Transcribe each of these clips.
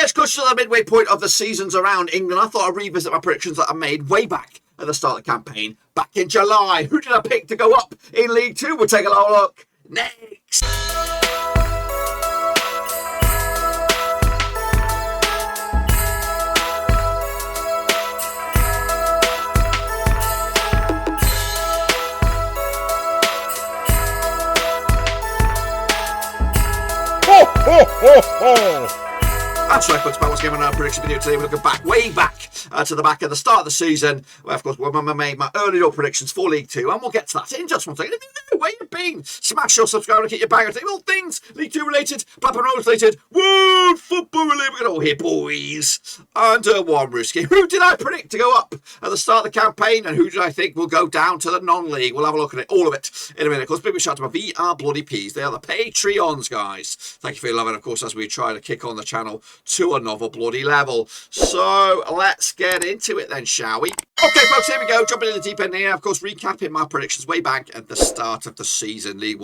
it's close to the midway point of the seasons around England. I thought I'd revisit my predictions that I made way back at the start of the campaign, back in July. Who did I pick to go up in League Two? We'll take a little look next. That's right, folks. Once again, on our prediction video today, we're looking back, way back to the back of the start of the season, where, of course, I made my early door predictions for League Two, and we'll get to that in just one second. If you know where you've been, smash your subscribe and get your bag of all things League Two related, Blackburn Rovers related, world football related. We're going to all here, boys. And one risky. Who did I predict to go up at the start of the campaign, and who did I think will go down to the non-league? We'll have a look at it, all of it, in a minute. Of course, big shout out to my VR Bloody Peas. They are the Patreons, guys. Thank you for your love, and of course, as we try to kick on the channel to another bloody level. So let's get into it then, shall we? Okay, folks, here we go. Jumping in the deep end here. Of course, recapping my predictions way back at the start of the season, League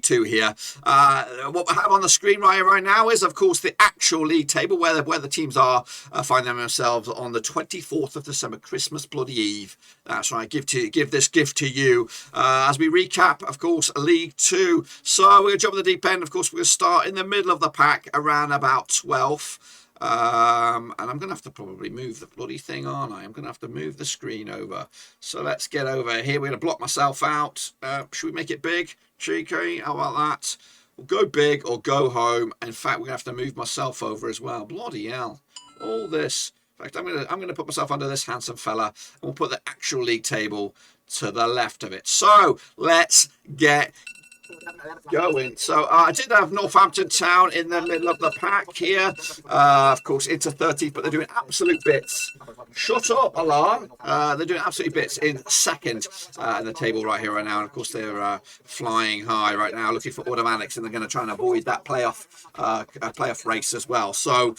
Two here. What we have on the screen right now is, of course, the actual league table where the teams are finding themselves on the 24th of December, Christmas bloody Eve. That's right. Give this gift to you as we recap, of course, League Two. So we're gonna jump in the deep end. Of course, we're gonna start in the middle of the pack around about 12th. And I'm going to have to probably move the bloody thing, aren't I? I'm going to have to move the screen over. So let's get over here. We're going to block myself out. Should we make it big? Cheeky, how about that? We'll go big or go home. In fact, we're going to have to move myself over as well. Bloody hell. All this. In fact, I'm going to put myself under this handsome fella. And we'll put the actual league table to the left of it. So let's get going. So I did have Northampton Town in the middle of the pack here, of course into 30th, but they're doing absolute bits. Shut up, alarm. They're doing absolute bits in second in the table right here right now, and of course they're flying high right now, looking for automatics, and they're going to try and avoid that playoff race as well. So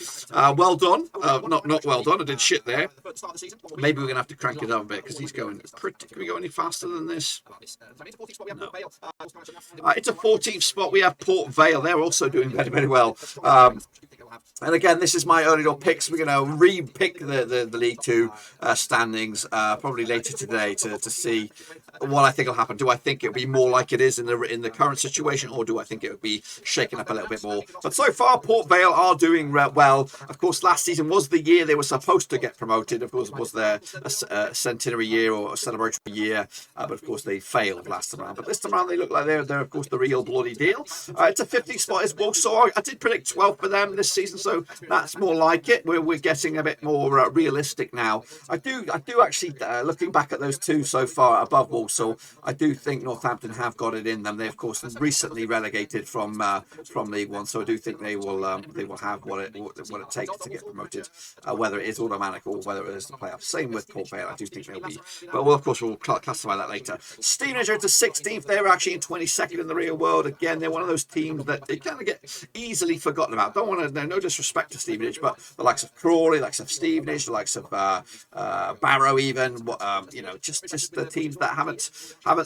well done. Not well done. I did shit there. Maybe we're going to have to crank it up a bit because he's going pretty. Can we go any faster than this? No. It's a 14th spot. We have Port Vale. They're also doing very, very well. And again, this is my early door picks. We're going to re-pick the League Two standings probably later today to see what I think will happen. Do I think it'll be more like it is in the current situation, or do I think it will be shaken up a little bit more? But so far, Port Vale are doing well. Of course, last season was the year they were supposed to get promoted. Of course, it was their centenary year or a celebratory year, but of course they failed last time around. But this time around, they look like they're of course the real bloody deal. It's a 50th spot as well, so I did predict 12 for them this season. So that's more like it. We're getting a bit more realistic now. I do actually, looking back at those two so far above Walsall, I do think Northampton have got it in them. They of course recently relegated from League One, so I do think they will have what it takes to get promoted, whether it is automatic or whether it is the playoffs. Same with Port Vale, I do think they'll be, but of course we'll classify that later. Stevenage are to 16th. They're actually in 22nd in the real world. Again, they're one of those teams that they kind of get easily forgotten about. Don't want to, no disrespect to Stevenage, but the likes of Crawley, the likes of Stevenage, the likes of Barrow, even just the teams that haven't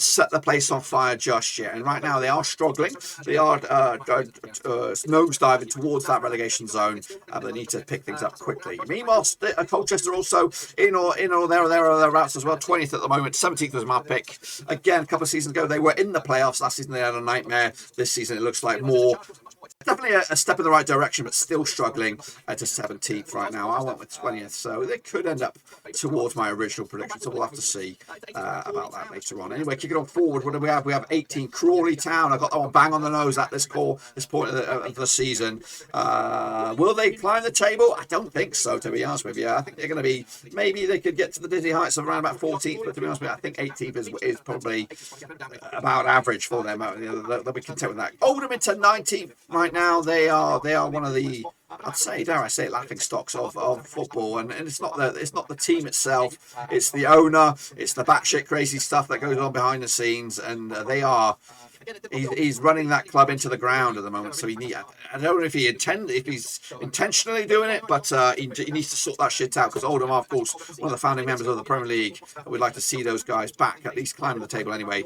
set the place on fire just yet. And right now they are struggling. They are nosediving towards that relegation zone, but they need to pick things up quickly. Meanwhile, Colchester also in or thereabouts as well. 20th at the moment. 17th was my pick. Again, a couple of seasons ago they were in the playoffs. Last season they had a nightmare. This season it looks like more. Definitely a step in the right direction, but still struggling to 17th right now. I went with 20th, so they could end up towards my original prediction, so we'll have to see about that later on. Anyway, kicking on forward, what do we have? We have 18, Crawley Town. I got that one bang on the nose at this point of the season. Will they climb the table? I don't think so, to be honest with you. I think they're going to be, maybe they could get to the dizzy heights of around about 14th, but to be honest with you, I think 18th is probably about average for them. They'll be content with that. Oldham into 19th. Right now, they are one of the, I'd say, dare I say, laughing stocks of football, and it's not the team itself, it's the owner, it's the batshit crazy stuff that goes on behind the scenes, and they are he's running that club into the ground at the moment. So I don't know if he's intentionally doing it, but he needs to sort that shit out, because Oldham are, of course, one of the founding members of the Premier League. We'd like to see those guys back, at least climbing the table anyway.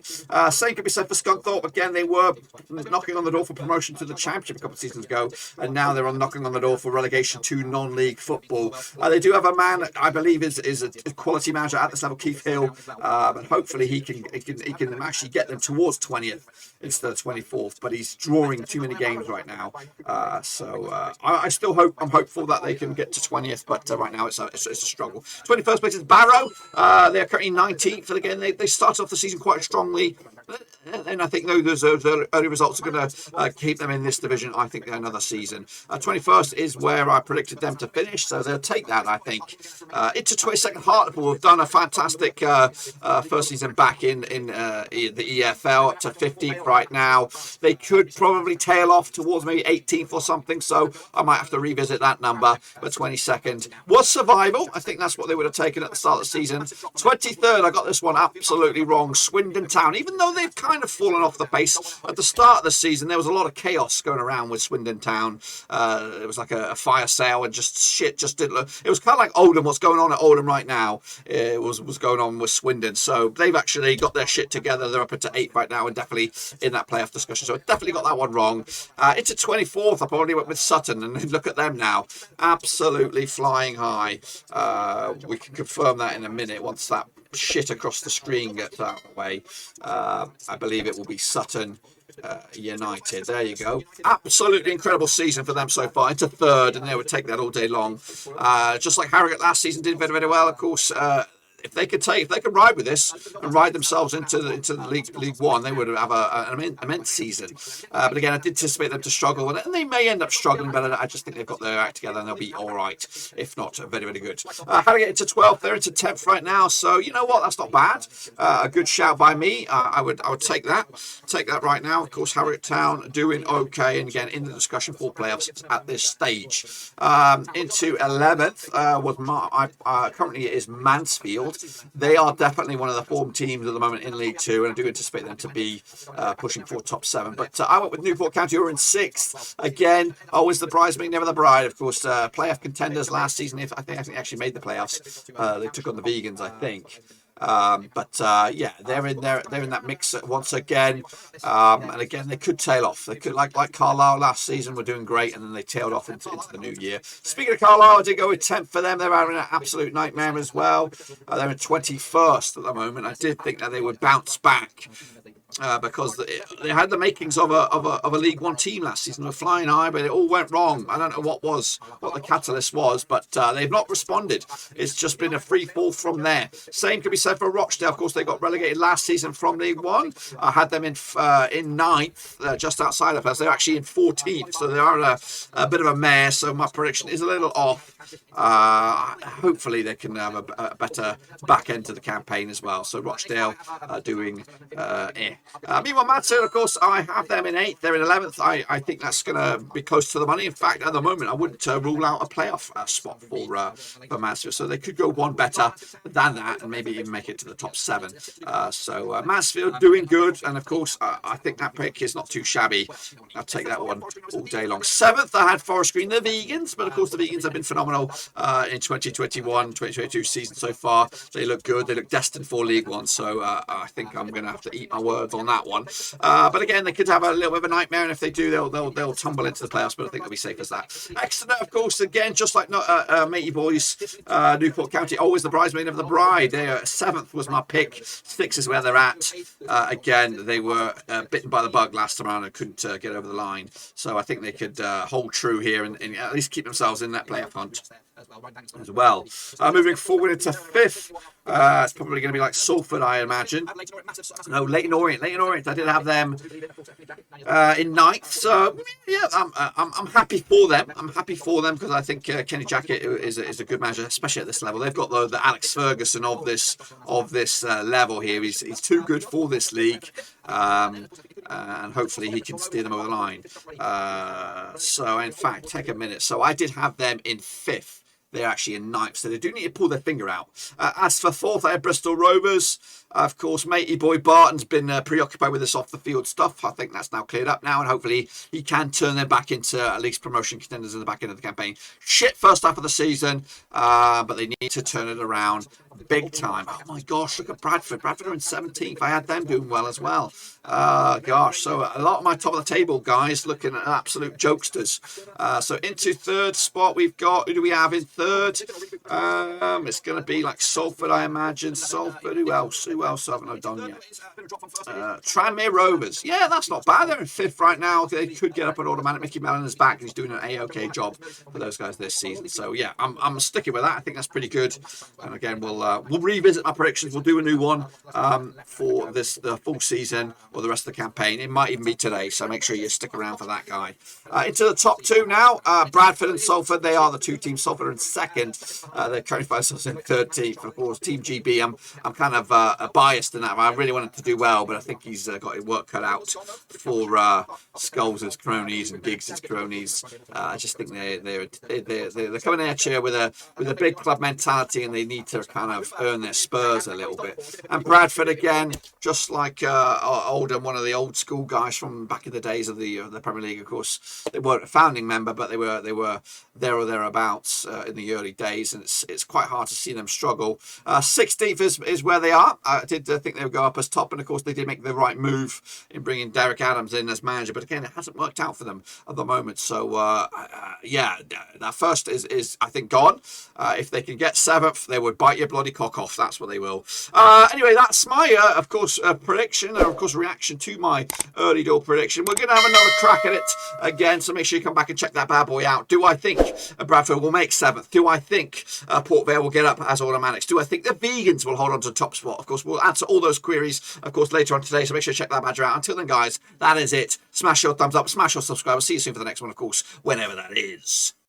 Same could be said for Scunthorpe. Again, they were knocking on the door for promotion to the Championship a couple of seasons ago, and now they're knocking on the door for relegation to non-league football. They do have a man, I believe, is a quality manager at this level, Keith Hill, but hopefully he can actually get them towards 20th instead of 24th. But he's drawing too many games right now, so I still I'm hopeful that they can get to 20th, but right now it's a struggle. 21st place is Barrow. They're currently 19th, and again they started off the season quite strongly. And I think those early results are going to keep them in this division, I think, another season. 21st is where I predicted them to finish, so they'll take that, I think. Into 22nd, Hartlepool have done a fantastic first season back in the EFL, up to 15th right now. They could probably tail off towards maybe 18th or something, so I might have to revisit that number. But 22nd was survival. I think that's what they would have taken at the start of the season. 23rd, I got this one absolutely wrong. Swindon Town, even though they've kind of fallen off the pace at the start of the season, there was a lot of chaos going around with Swindon Town. It was like a fire sale, and shit just didn't look. It was kind of like Oldham. What's going on at Oldham right now it was going on with Swindon. So they've actually got their shit together. They're up into 8th right now, and definitely in that playoff discussion. So I definitely got that one wrong. Into 24th, I probably went with Sutton, and look at them now, absolutely flying high. We can confirm that in a minute once that shit across the screen gets out of the way. I believe it will be Sutton United. There you go. Absolutely incredible season for them so far. Into 3rd, and they would take that all day long. Just like Harrogate last season did very, very well, of course. If they could ride with this and ride themselves into the League One, they would have an immense season. But again, I did anticipate them to struggle, and they may end up struggling, but I just think they've got their act together, and they'll be all right, if not very, very good. How to get into 12th? They're into 10th right now, so you know what? That's not bad. A good shout by me. I would take that. Take that right now. Of course, Harrogate Town doing okay, and again in the discussion for playoffs at this stage. Into 11th currently it is Mansfield. They are definitely one of the form teams at the moment in League Two, and I do anticipate them to be pushing for top 7. But I went with Newport County, who are in 6th. Again, always the bridesmaid, never the bride. Of course, playoff contenders last season. I think they actually made the playoffs. They took on the Vegans, I think. Yeah, they're in there. They're in that mix once again, and again they could tail off. They could like Carlisle last season were doing great, and then they tailed off into the new year. Speaking of Carlisle, I did go with 10th for them. They're having an absolute nightmare as well. They're in 21st at the moment. I did think that they would bounce back. Because they had the makings of a League One team last season. They were flying high, but it all went wrong. I don't know what the catalyst was, but they've not responded. It's just been a free fall from there. Same could be said for Rochdale. Of course, they got relegated last season from League One. I had them in 9th, just outside of us. They're actually in 14th, so they are a bit of a mare. So my prediction is a little off. Hopefully, they can have a better back end to the campaign as well. So Rochdale doing meanwhile, Mansfield, of course, I have them in 8th. They're in 11th. I think that's going to be close to the money. In fact, at the moment, I wouldn't rule out a playoff spot for Mansfield. So they could go one better than that and maybe even make it to the top 7. So Mansfield doing good. And of course, I think that pick is not too shabby. I'll take that one all day long. 7th, I had Forest Green, the Vegans. But of course, the Vegans have been phenomenal in 2021, 2022 season so far. They look good. They look destined for League One. So I think I'm going to have to eat my words on that one. But again, they could have a little bit of a nightmare, and if they do, they'll tumble into the playoffs, but I think they'll be safe as that. Exeter, of course, again, just like matey boys, Newport County, always the bridesmaid of the bride. They are 7th was my pick. 6th is where they're at. Again, they were bitten by the bug last time around and couldn't get over the line. So I think they could hold true here and at least keep themselves in that playoff hunt as well. Moving forward into 5th, it's probably going to be like Salford, I imagine. No, Leighton Orient. I did have them in 9th. So yeah, I'm happy for them. I'm happy for them because I think Kenny Jackett is a good manager, especially at this level. They've got the Alex Ferguson of this level here. He's too good for this league. And hopefully he can steer them over the line. So in fact, take a minute. So I did have them in 5th. they're actually in ninth, so they do need to pull their finger out. As for fourth, I have Bristol Rovers. Of course, matey boy Barton's been preoccupied with this off-the-field stuff. I think that's now cleared up now, and hopefully he can turn them back into at least promotion contenders in the back end of the campaign. Shit first half of the season, but they need to turn it around big time. Oh my gosh, look at Bradford. Bradford are in 17th. I had them doing well as well. Gosh, so a lot of my top of the table guys looking at absolute jokesters. So into third spot, we've got, who do we have in third? It's going to be like Salford, I imagine. Salford, who else? Who else haven't I done yet? Tranmere Rovers. Yeah, that's not bad. They're in fifth right now. They could get up an automatic. Mickey Mellon is back. He's doing an A-OK job for those guys this season. So yeah, I'm sticking with that. I think that's pretty good. And again, we'll revisit my predictions. We'll do a new one for the full season or the rest of the campaign. It might even be today, so make sure you stick around for that guy. Into the top two now, Bradford and Salford. They are the two teams. Salford are in second. They're currently find themselves in third team. Of course, Team GB. I'm kind of biased in that. I really wanted to do well, but I think he's got his work cut out for Scholes' cronies and Giggs' cronies. I just think they're coming in here with a big club mentality, and they need to kind of earn their spurs a little bit. And Bradford again, just like Oldham, one of the old school guys from back in the days of the Premier League. Of course, they weren't a founding member, but they were there or thereabouts in the early days, and it's quite hard to see them struggle. 16th is where they are. I did think they would go up as top, and of course they did make the right move in bringing Derek Adams in as manager, but again, it hasn't worked out for them at the moment. So yeah, that first is I think gone. If they can get 7th, they would bite your bloody cock off. That's what they will. Anyway, that's my of course prediction, and of course reaction to my early door prediction. We're going to have another crack at it again, so make sure you come back and check that bad boy out. Do I think Bradford will make 7th? Do I think Port Vale will get up as automatics? Do I think the Vegans will hold on to the top spot? Of course, we'll answer all those queries, of course, later on today, so make sure you check that badger out. Until then, guys, that is it. Smash your thumbs up, smash your subscribe. I'll see you soon for the next one, of course, whenever that is.